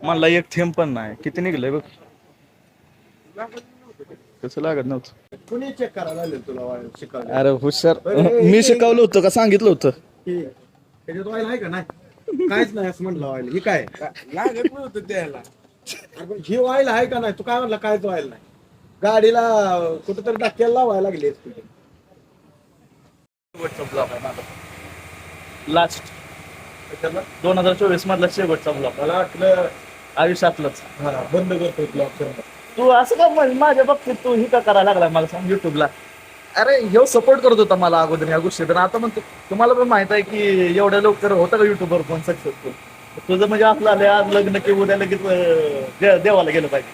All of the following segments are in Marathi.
मला एक थेंब पण नाही. किती निघलंय बघ. कसं लागत नव्हतं. कुणी चेक करायला लागले तुला शिकायला? अरे हुशार. मी शिकवलं होतं का सांगितलं होतं? त्याच्यात ऑइल आहे का? नाही, काहीच नाही असं म्हटलं. ऑइल ही काय लागत नव्हतं त्याला. ही ऑइल आहे का नाही? तू काय म्हणला कायच ऑइल नाही? गाडीला कुठेतरी टाक्याला लावायला लागली तुझे. लास्ट 2024 मधला शेवटचा ब्लॉग. मला वाटलं आयुष्यातलंच. बंद करतो ब्लॉग. तू असं का माझ्या बाबतीत तू ही का करायला लागला मला सांग युट्यूबला. अरे ह्यो सपोर्ट करत होता मला अगोदर या गोष्टी, तर आता म्हणतो तुम्हाला पण माहित आहे की एवढ्या लवकर होतं का युट्यूबवर कोण सक्सेसफुल. तुझं म्हणजे आपलं आलं आज लग्न की उद्या लगेच देवाला गेलं पाहिजे.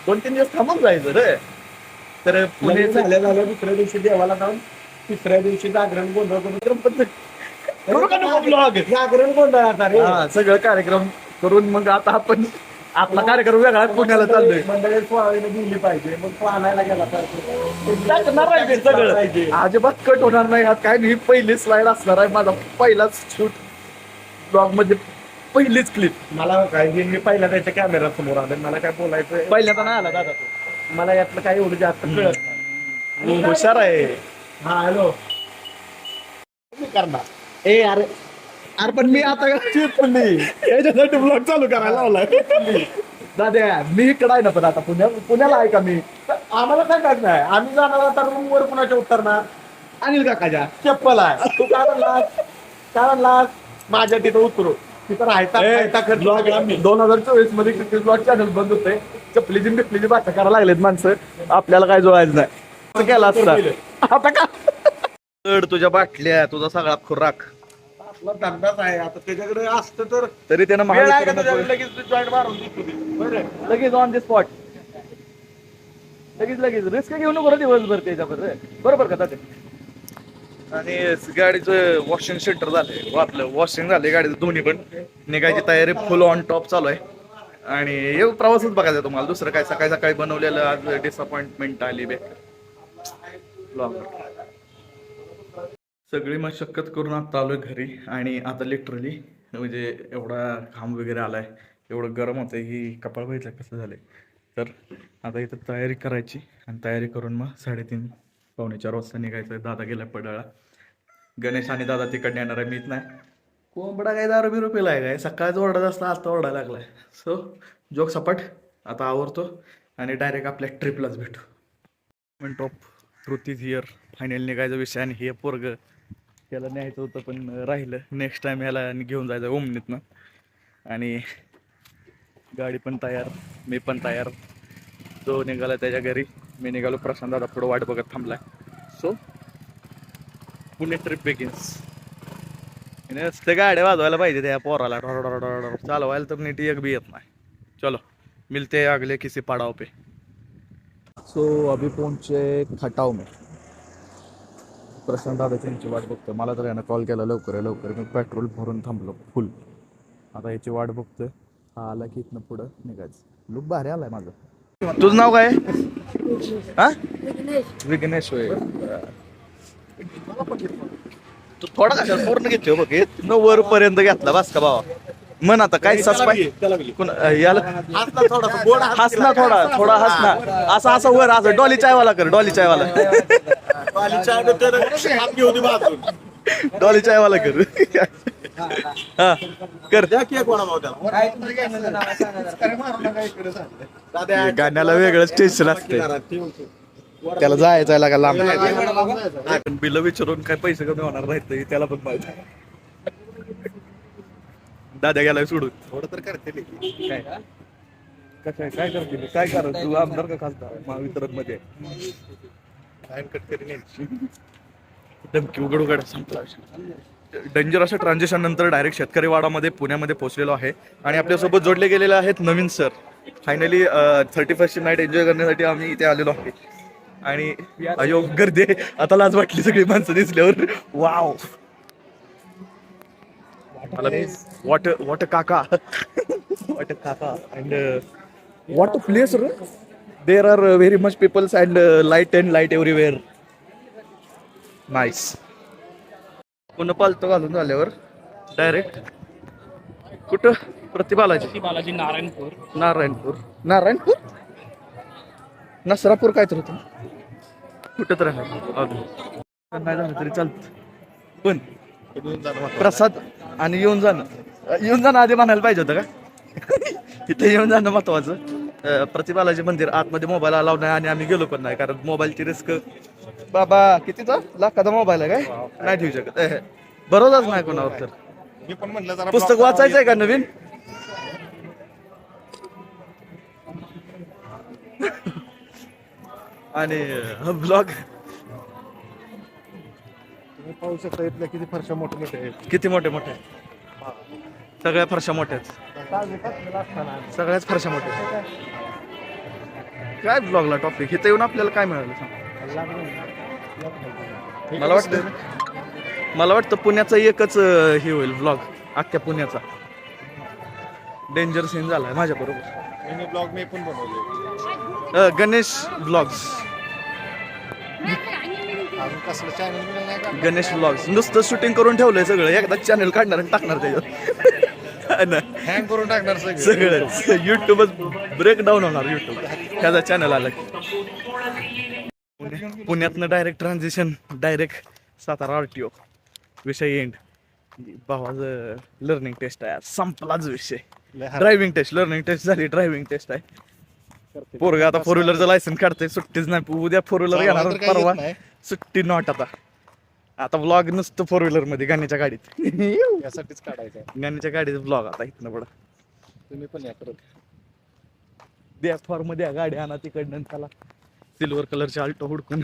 2-3 दिवस थांबून जायचं रे. तर पुणे झाल्या दुसऱ्या दिवशी देवाला जाऊन तिसऱ्या दिवशी जागरण गोंधळ जागरण गोंधळाचा रे. सगळं कार्यक्रम करून मग आता आपण आपला कार्यक्रम वेगळा पुण्याला चाललोय. मंडळी सोहावीने गेली पाहिजे, मग तो आणायला गेला पाहिजे. सगळं अजिबात कट होणार नाही. काय नाही, पहिली स्लाइड असणार आहे माझा पहिलाच शूट ब्लॉग मध्ये पहिलीच क्लिप. मला काय मी पहिल्या त्याच्या कॅमेरा समोर आले, मला काय बोलायचं पहिल्यांदा नाही आला दादा तो. मला यातलं काही एवढं जास्त कळत नाही. हुशार आहे. हा हॅलो करणार ए अरे अरे पण मी आता याच्यासाठी ब्लॉग चालू करायला लावलाय. दादा मी इकडं आहे ना, पण आता पुण्याला आहे का मी? आम्हाला काय करणार आहे? आम्ही जाणार आता रूम वर कुणाच्या उतरणार? अनिल काकाच्या चप्पल आहे. तू काय म्हणलास माझ्या तिथं उतरू, तिथं राहायचा ब्लॉग 2024 मध्ये क्रिकेट ब्लॉग चॅनल बंद होते. चपलीची बिपलीची भाषा करायला लागलेत माणसं. आपल्याला काय जोडायचं नाही. केला असता आता का चढ तुझ्या बाटल्या, तुझा सगळा खुराक आपला धंदाच आहे. आता त्याच्याकडे असतं तर तरी त्यानं वेळ आहे का महावितरण तुझ्याकडे? लगेच जॉईंट मारून देतो मी. बरं लगेच ऑन द स्पॉट. लगेच रिस्क घेऊ नको रे दिवसभर त्याच्यावर. बरोबर का तात्या? आणि गाडीचं वॉशिंग सेंटर झालंय. आपलं वॉशिंग झालंय गाडीचं दोन्ही पण. निघायची तयारी फुल ऑन टॉप चालू आहे. आणि हे प्रवासच बघायचा तुम्हाला. दुसरं काय सकाळी सकाळी बनवलेलं आज डिसअपॉइंटमेंट आली बे. सगळी मशक्कत करून आता आलोय घरी. आणि आता लिटरली म्हणजे एवढा घाम वगैरे आलाय, एवढं गरम होतंय की कपाळ बघितलं कसं झालंय. तर आता इथं तयारी करायची आणि तयारी करून मग 3:30-4 वाजता निघायचं. दादा गेला पडाळा. गणेश आणि दादा तिकडनं येणार आहे, मीच नाही. कोंबडा काय दारू बिरू पिलाय काय? सकाळच ओरडत असता, आता ओरडायला लागलाय. सो जोक सपाट. आता आवरतो आणि डायरेक्ट आपल्या ट्रिपलाच भेटू. Moment of truth is here. Final निघायचा विषय आणि हे पोरग त्याला न्यायचं होतं पण राहिलं. नेक्स्ट टाइम ह्याला घेऊन जायचं ओमनीतनं. आणि गाडी पण तयार, मी पण तयार. तो निघाला त्याच्या घरी, मी निघालो प्रशांत दादा पुढं वाट बघत थांबलाय. So Pune trip begins. नुसते गाड्या वाजवायला पाहिजे त्या पोराला. चालवायला तर नीट एक बी येत नाही. चलो मिलते अगले किसी पड़ाव पे. सो अभी पहुंचे खटाव में. प्रशांत दादा त्यांची वाट बघतोय. मला तर यानं कॉल केला लवकर मी पेट्रोल भरून थांबलो फुल. आता याची वाट बघतोय. हा आला की इथनं पुढं निघायचं. लुक भारी आलाय माझं. तुझं नाव काय? हा विघ्नेश होय. तू थोडा कशाला पूर्ण घेतोय बघ. न वर पर्यंत घेतला बस का बाबा. मन आता काय याला हसना थोडा हसना. असा वर असं डॉली चायवाला कर. डॉली चायवाला डॉली चायवाला कर. हा कर. गाण्याला वेगळंच टेन्शन असते. त्याला जायचं का लांब. बिल विचारून काय पैसे कमी होणार नाहीत त्याला पण माहिती. दादा गेलाय सोडून. थोडं तर करते काय काय करते काय कर. तू आमदार का खासदार महावितरण मध्ये धमकी उघड संपला. डेंजर अशा ट्रान्झिशन नंतर डायरेक्ट शेतकरी वाडामध्ये पुण्यामध्ये पोहोचलेलो आहे. आणि आपल्यासोबत जोडले गेलेले आहेत नवीन sir. Finally 31st night enjoy करण्यासाठी आम्ही इथे आलेलो आहे. आणि अयो गर्दी आता लाज वाटली सगळी माणसं दिसल्यावर. Wow what a kaka. What a kaka. And what a place. There are very much peoples and light everywhere. Nice. पुन्हा पालतो घालून झाल्यावर डायरेक्ट कुठं प्रतिबालाजी ती बालाजी नारायणपूर. नारायणपूर नसरापूर काय तर होतं कुठं तर आहे अजून नाही झालं तरी चालत पण प्रसाद आणि येऊन जाणं आधी म्हणायला पाहिजे होतं का इथे येऊन जाणं महत्वाचं. प्रतिबालाजी मंदिर आतमध्ये मोबाईल अलाव नाही आणि आम्ही गेलो पण नाही कारण मोबाईलची रिस्क. बाबा कितीचा लाखाचा मोबाईल आहे काय नाही ठेवू शकत बरोबरच नाही कोणावर तर. मी पण म्हणलं जरा पुस्तक वाचायचंय का नवीन आणि ब्लॉग तुम्ही पाहू शकता इथल्या किती फरशा मोठे मोठे आहेत. किती मोठे मोठे सगळ्या फरशा मोठ्या आहेत. सगळ्याच फरशा मोठ्या आहेत. काय ब्लॉगला टॉपिक इथे येऊन आपल्याला काय मिळालं सांग. मला वाटतं पुण्याचा एकच हे होईल ब्लॉग अख्ख्या पुण्याचा. डेंजर सीन झालाय माझ्या बरोबर. ब्लॉग मी पण बनवले. गणेश ब्लॉग्स अजून कसलं चॅनल नाही का? गणेश ब्लॉग्स नुसतं शूटिंग करून ठेवलंय सगळं एकदा चॅनल काढणार आणि टाकणार त्याच्यावर हँग करून टाकणार सगळं. सगळं युट्यूबच ब्रेक डाऊन होणार युट्यूब ह्याचा चॅनल आला की. पुण्यातनं direct transition direct Satara RTO विषय एंड. भावाचं लर्निंग टेस्ट आहे आज. संपलाच विषय. ड्रायव्हिंग टेस्ट लर्निंग टेस्ट झाली ड्रायव्हिंग टेस्ट आहे. पोरगा आता 4 व्हीलरचं लायसन काढतंय सुट्टीच नाही उद्या 4 व्हीलर घेणार तर काही परवा येत नाही. सुट्टी नॉट आता ब्लॉग नुसतं 4 व्हीलर मध्ये गाण्याच्या गाडीत यासाठीच काढायचं आहे. गाण्याच्या गाडीत ब्लॉग आता इथनं पुढं. तुम्ही पण या करत. द्या फॉर्म मध्ये गाडी आणा तिकडनं त्याला सिल्वर कलरची आल्टो हुडकून